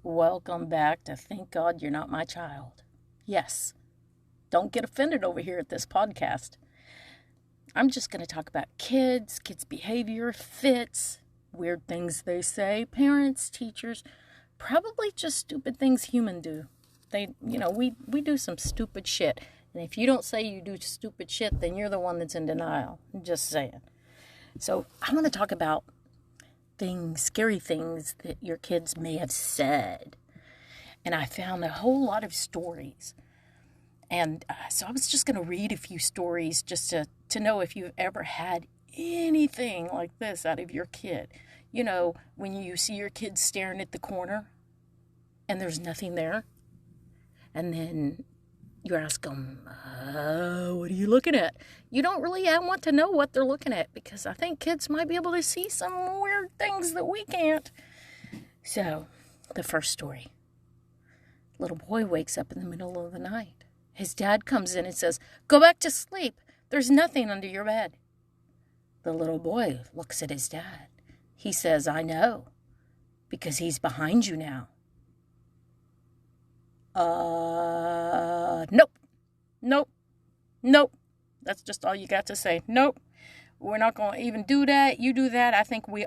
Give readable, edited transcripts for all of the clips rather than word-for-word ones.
Welcome back to Thank God You're Not My Child. Yes, don't get offended over here at this podcast. I'm just going to talk about kids behavior, fits, weird things they say, parents, teachers, probably just stupid things humans do. We do some stupid shit. And if you don't say you do stupid shit, then you're the one that's in denial. I'm just saying. So I want to talk about scary things that your kids may have said. And I found a whole lot of stories. And so I was just going to read a few stories just to know if you've ever had anything like this out of your kid. You know, when you see your kid staring at the corner and there's nothing there. And then you ask them, what are you looking at? You don't really want to know what they're looking at because I think kids might be able to see some weird things that we can't. So, the first story. Little boy wakes up in the middle of the night. His dad comes in and says, "Go back to sleep. There's nothing under your bed." The little boy looks at his dad. He says, "I know, because he's behind you now." Nope. That's just all you got to say. Nope. We're not going to even do that. You do that. I think I'd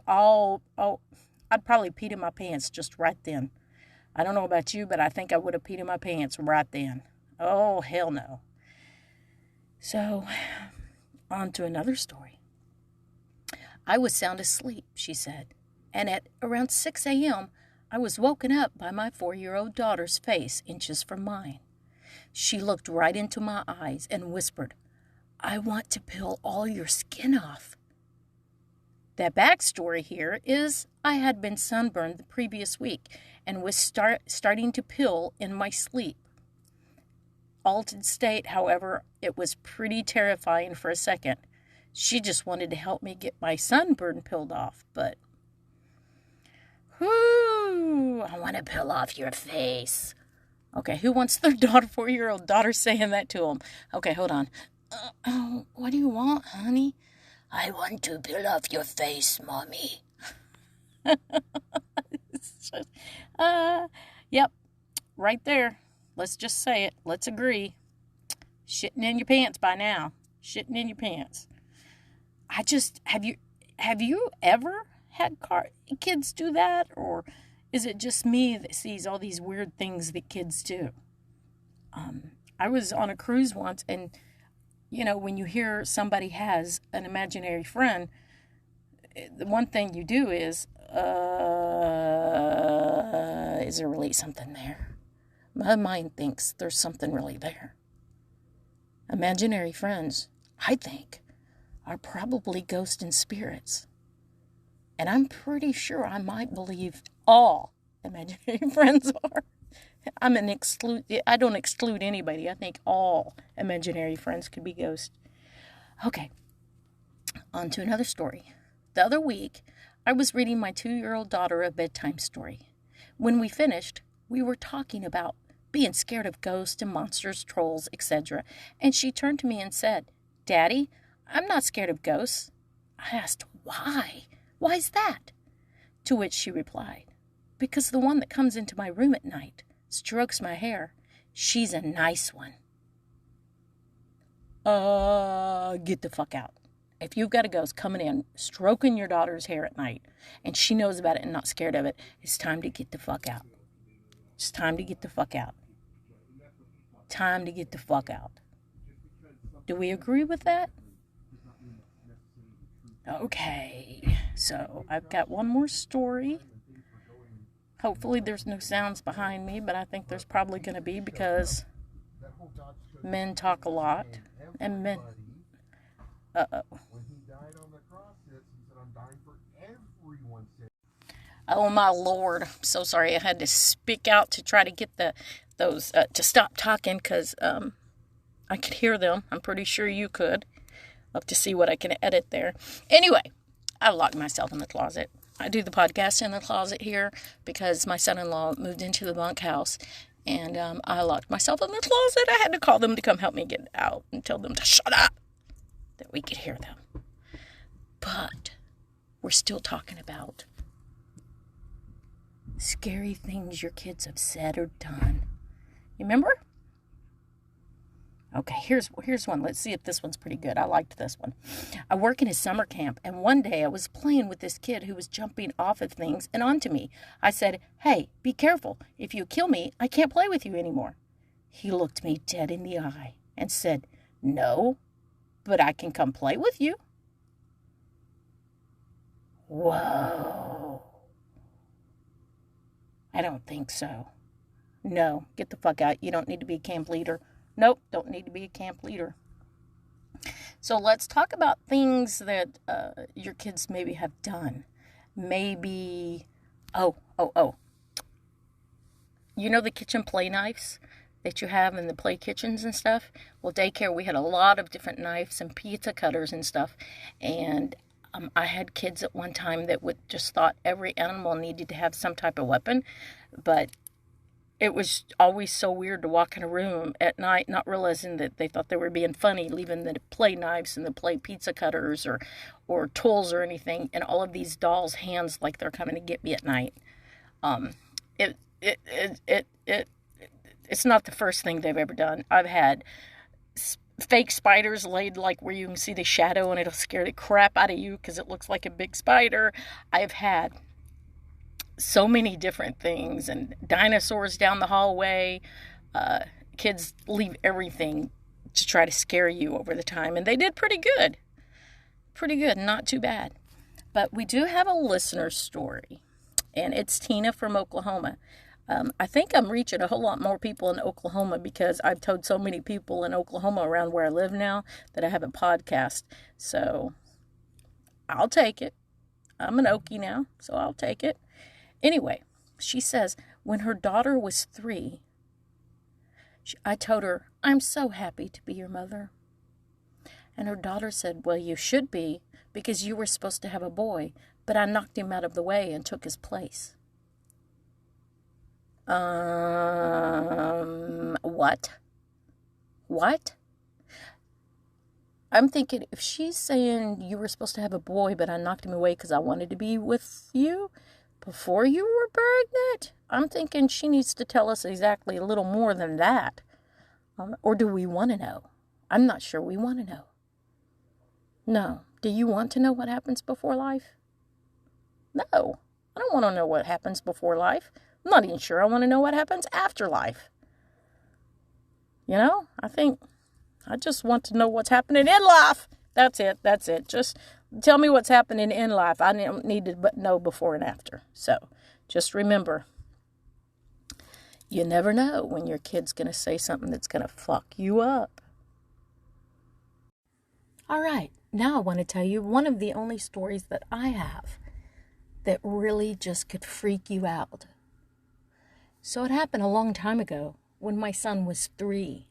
probably peed in my pants just right then. I don't know about you, but I think I would have peed in my pants right then. Oh, hell no. So, on to another story. I was sound asleep, she said, and at around 6 a.m., I was woken up by my 4-year-old daughter's face inches from mine. She looked right into my eyes and whispered, "I want to peel all your skin off." The backstory here is I had been sunburned the previous week and was starting to peel in my sleep. Altered state, however, it was pretty terrifying for a second. She just wanted to help me get my sunburn peeled off, but I want to peel off your face. Okay, who wants their 4-year-old daughter saying that to them? Okay, hold on. What do you want, honey? I want to peel off your face, Mommy. Yep, right there. Let's just say it. Let's agree. Shitting in your pants by now. Shitting in your pants. Have you ever had kids do that? Or is it just me that sees all these weird things that kids do? I was on a cruise once, and, when you hear somebody has an imaginary friend, the one thing you do is there really something there? My mind thinks there's something really there. Imaginary friends, I think, are probably ghosts and spirits. And I'm pretty sure I might believe all imaginary friends are. I don't exclude anybody. I think all imaginary friends could be ghosts. Okay, on to another story. The other week, I was reading my 2-year-old daughter a bedtime story. When we finished, we were talking about being scared of ghosts and monsters, trolls, etc. And she turned to me and said, "Daddy, I'm not scared of ghosts." I asked, "Why? Why's that?" To which she replied, "Because the one that comes into my room at night strokes my hair, she's a nice one." Get the fuck out. If you've got a ghost coming in, stroking your daughter's hair at night, and she knows about it and not scared of it, it's time to get the fuck out. It's time to get the fuck out. Time to get the fuck out. Do we agree with that? Okay, so I've got one more story. Hopefully there's no sounds behind me, but I think there's probably going to be because men talk a lot. And men... Oh my Lord, I'm so sorry. I had to speak out to try to get those to stop talking because I could hear them. I'm pretty sure you could. I'll have to see what I can edit there. Anyway, I locked myself in the closet. I do the podcast in the closet here because my son-in-law moved into the bunkhouse, and I locked myself in the closet. I had to call them to come help me get out and tell them to shut up, that we could hear them. But we're still talking about scary things your kids have said or done. You remember? Okay, here's one. Let's see if this one's pretty good. I liked this one. I work in a summer camp, and one day I was playing with this kid who was jumping off of things and onto me. I said, "Hey, be careful. If you kill me, I can't play with you anymore." He looked me dead in the eye and said, "No, but I can come play with you." Whoa. I don't think so. No, get the fuck out. You don't need to be a camp leader. Nope, don't need to be a camp leader. So let's talk about things that your kids maybe have done. Maybe, oh. You know the kitchen play knives that you have in the play kitchens and stuff? Well, daycare, we had a lot of different knives and pizza cutters and stuff. And I had kids at one time that would just thought every animal needed to have some type of weapon. But it was always so weird to walk in a room at night not realizing that they thought they were being funny, leaving the play knives and the play pizza cutters or tools or anything in all of these dolls' hands like they're coming to get me at night. It's not the first thing they've ever done. I've had fake spiders laid like where you can see the shadow and it'll scare the crap out of you because it looks like a big spider. I've had so many different things, and dinosaurs down the hallway. Kids leave everything to try to scare you over the time, and they did pretty good, not too bad. But we do have a listener story, and it's Tina from Oklahoma. I think I'm reaching a whole lot more people in Oklahoma because I've told so many people in Oklahoma around where I live now that I have a podcast, so I'll take it. I'm an Okie now, so I'll take it. Anyway, she says, when her daughter was 3, I told her, "I'm so happy to be your mother." And her daughter said, "Well, you should be, because you were supposed to have a boy, but I knocked him out of the way and took his place." What? What? I'm thinking, if she's saying you were supposed to have a boy, but I knocked him away because I wanted to be with you before you were pregnant, I'm thinking she needs to tell us exactly a little more than that. Or do we want to know? I'm not sure we want to know. No. Do you want to know what happens before life? No. I don't want to know what happens before life. I'm not even sure I want to know what happens after life. You know, I just want to know what's happening in life. That's it. Just tell me what's happening in life. I don't need to know before and after. So just remember, you never know when your kid's going to say something that's going to fuck you up. All right, now I want to tell you one of the only stories that I have that really just could freak you out. So it happened a long time ago when my son was 3.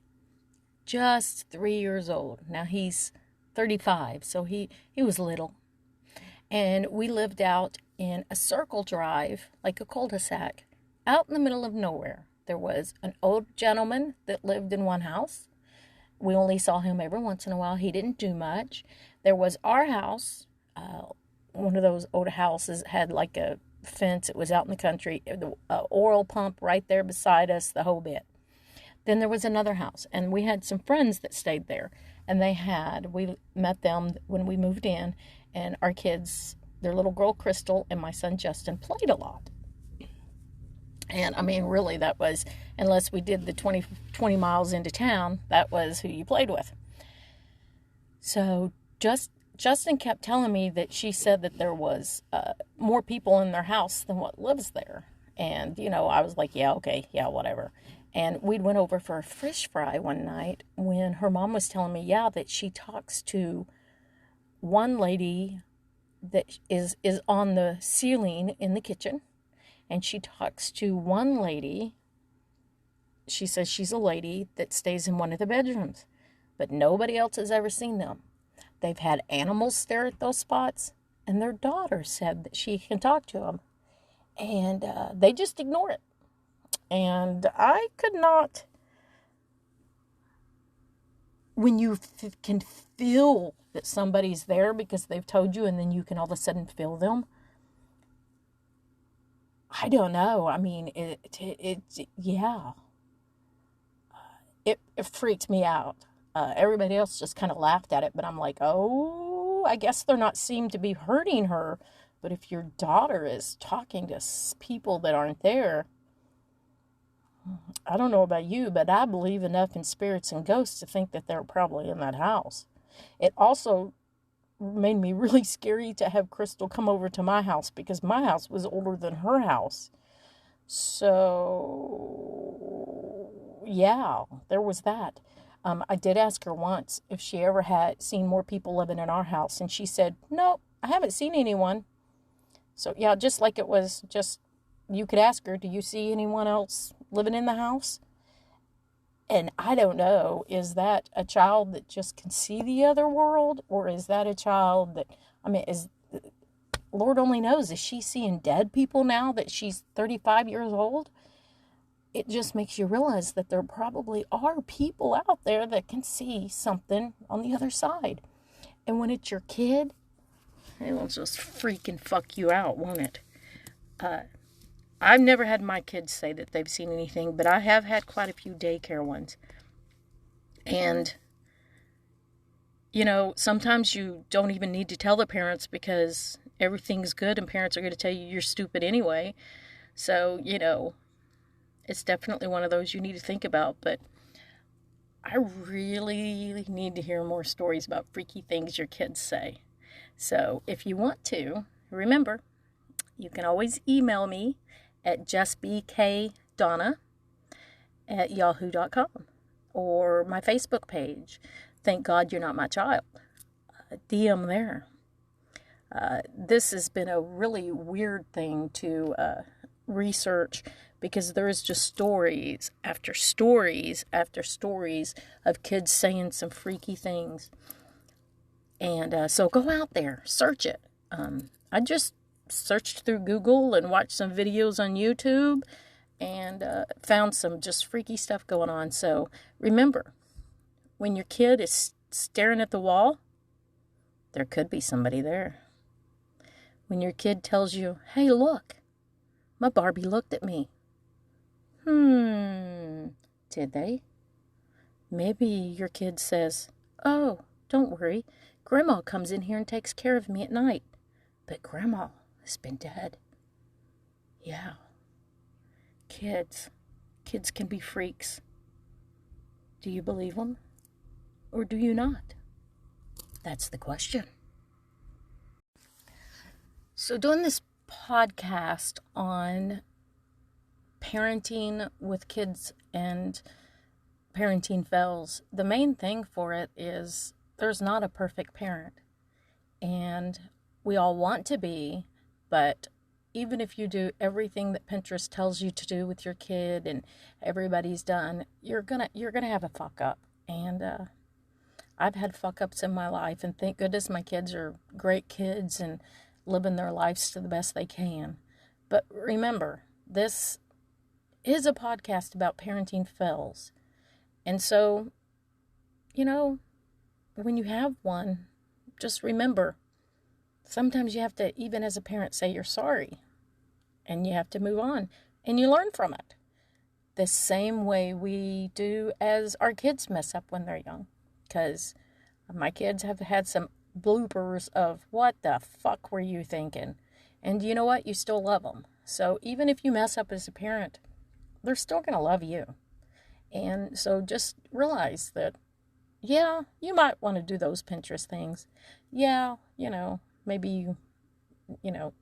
Just 3 years old. Now he's 35, so he was little. And we lived out in a circle drive, like a cul-de-sac, out in the middle of nowhere. There was an old gentleman that lived in one house. We only saw him every once in a while. He didn't do much. There was our house. One of those old houses had like a fence. It was out in the country. The oil pump right there beside us, the whole bit. Then there was another house, and we had some friends that stayed there. And we met them when we moved in, and our kids, their little girl Crystal and my son Justin, played a lot. And I mean, really, that was, unless we did the 20 miles into town, that was who you played with. So Justin kept telling me that she said that there was more people in their house than what lives there. And, I was like, yeah, okay, yeah, whatever. And we went over for a fish fry one night when her mom was telling me, that she talks to one lady that is on the ceiling in the kitchen. And she talks to one lady. She says she's a lady that stays in one of the bedrooms. But nobody else has ever seen them. They've had animals stare at those spots. And their daughter said that she can talk to them. And they just ignore it. And I could not, when you can feel that somebody's there because they've told you, and then you can all of a sudden feel them, I don't know. I mean, yeah, it freaked me out. Everybody else just kind of laughed at it, but I'm like, oh, I guess they're not seem to be hurting her. But if your daughter is talking to people that aren't there, I don't know about you, but I believe enough in spirits and ghosts to think that they're probably in that house. It also made me really scary to have Crystal come over to my house because my house was older than her house. So, yeah, there was that. I did ask her once if she ever had seen more people living in our house, and she said, "No, I haven't seen anyone." So, yeah, just like it was just, you could ask her, "Do you see anyone else living in the house?" And I don't know, is that a child that just can see the other world, or is that a child that, I mean, Lord only knows, is she seeing dead people now that she's 35 years old? It just makes you realize that there probably are people out there that can see something on the other side. And when it's your kid, it'll just freaking fuck you out, won't it? I've never had my kids say that they've seen anything, but I have had quite a few daycare ones. And, you know, sometimes you don't even need to tell the parents because everything's good and parents are going to tell you you're stupid anyway. So, you know, it's definitely one of those you need to think about. But I really need to hear more stories about freaky things your kids say. So if you want to, remember, you can always email me at justbkdonna@yahoo.com or my Facebook page, Thank God You're Not My Child. DM there. This has been a really weird thing to research because there is just stories after stories after stories of kids saying some freaky things. And so go out there, search it. I just searched through Google and watched some videos on YouTube and found some just freaky stuff going on. So remember, when your kid is staring at the wall, there could be somebody there. When your kid tells you, "Hey, look, my Barbie looked at me." Did they? Maybe your kid says, "Oh, don't worry, Grandma comes in here and takes care of me at night. But Grandma has been dead." Yeah. Kids can be freaks. Do you believe them? Or do you not? That's the question. So doing this podcast on parenting with kids and parenting fails, the main thing for it is there's not a perfect parent. And we all want to be, but even if you do everything that Pinterest tells you to do with your kid and everybody's done, you're gonna have a fuck up. And I've had fuck ups in my life, and thank goodness my kids are great kids and living their lives to the best they can. But remember, this is a podcast about parenting fails. And so, you know, when you have one, just remember, sometimes you have to, even as a parent, say you're sorry. And you have to move on. And you learn from it. The same way we do as our kids mess up when they're young. Because my kids have had some bloopers of, what the fuck were you thinking? And you know what? You still love them. So even if you mess up as a parent, they're still going to love you. And so just realize that, yeah, you might want to do those Pinterest things. Yeah, maybe you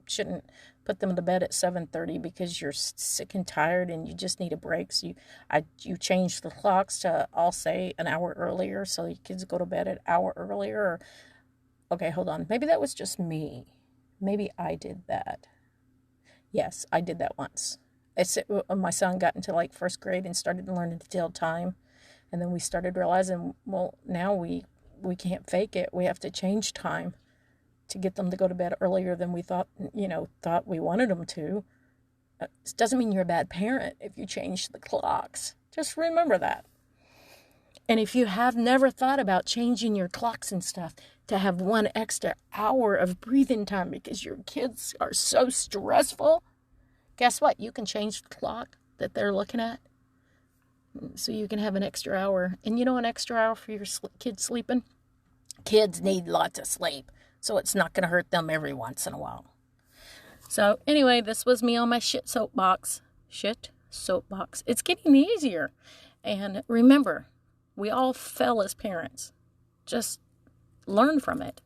shouldn't put them to bed at 7:30 because you're sick and tired and you just need a break. So you change the clocks to, I'll say, an hour earlier so your kids go to bed an hour earlier. Or, okay, hold on. Maybe that was just me. Maybe I did that. Yes, I did that once. My son got into like first grade and started learning to tell time. And then we started realizing, well, now we can't fake it. We have to change time to get them to go to bed earlier than we thought we wanted them to. It doesn't mean you're a bad parent if you change the clocks. Just remember that. And if you have never thought about changing your clocks and stuff to have 1 extra hour of breathing time because your kids are so stressful, guess what? You can change the clock that they're looking at so you can have an extra hour. And an extra hour for your kids sleeping? Kids need lots of sleep, so it's not going to hurt them every once in a while. So anyway, this was me on my shit soapbox. It's getting easier. And remember, we all fell as parents. Just learn from it.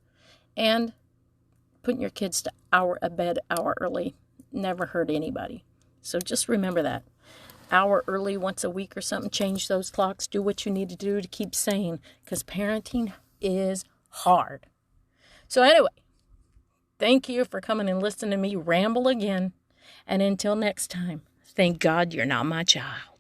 And putting your kids to bed hour early never hurt anybody. So just remember that. Hour early once a week or something. Change those clocks. Do what you need to do to keep sane. Because parenting is hard. So anyway, thank you for coming and listening to me ramble again. And until next time, thank God you're not my child.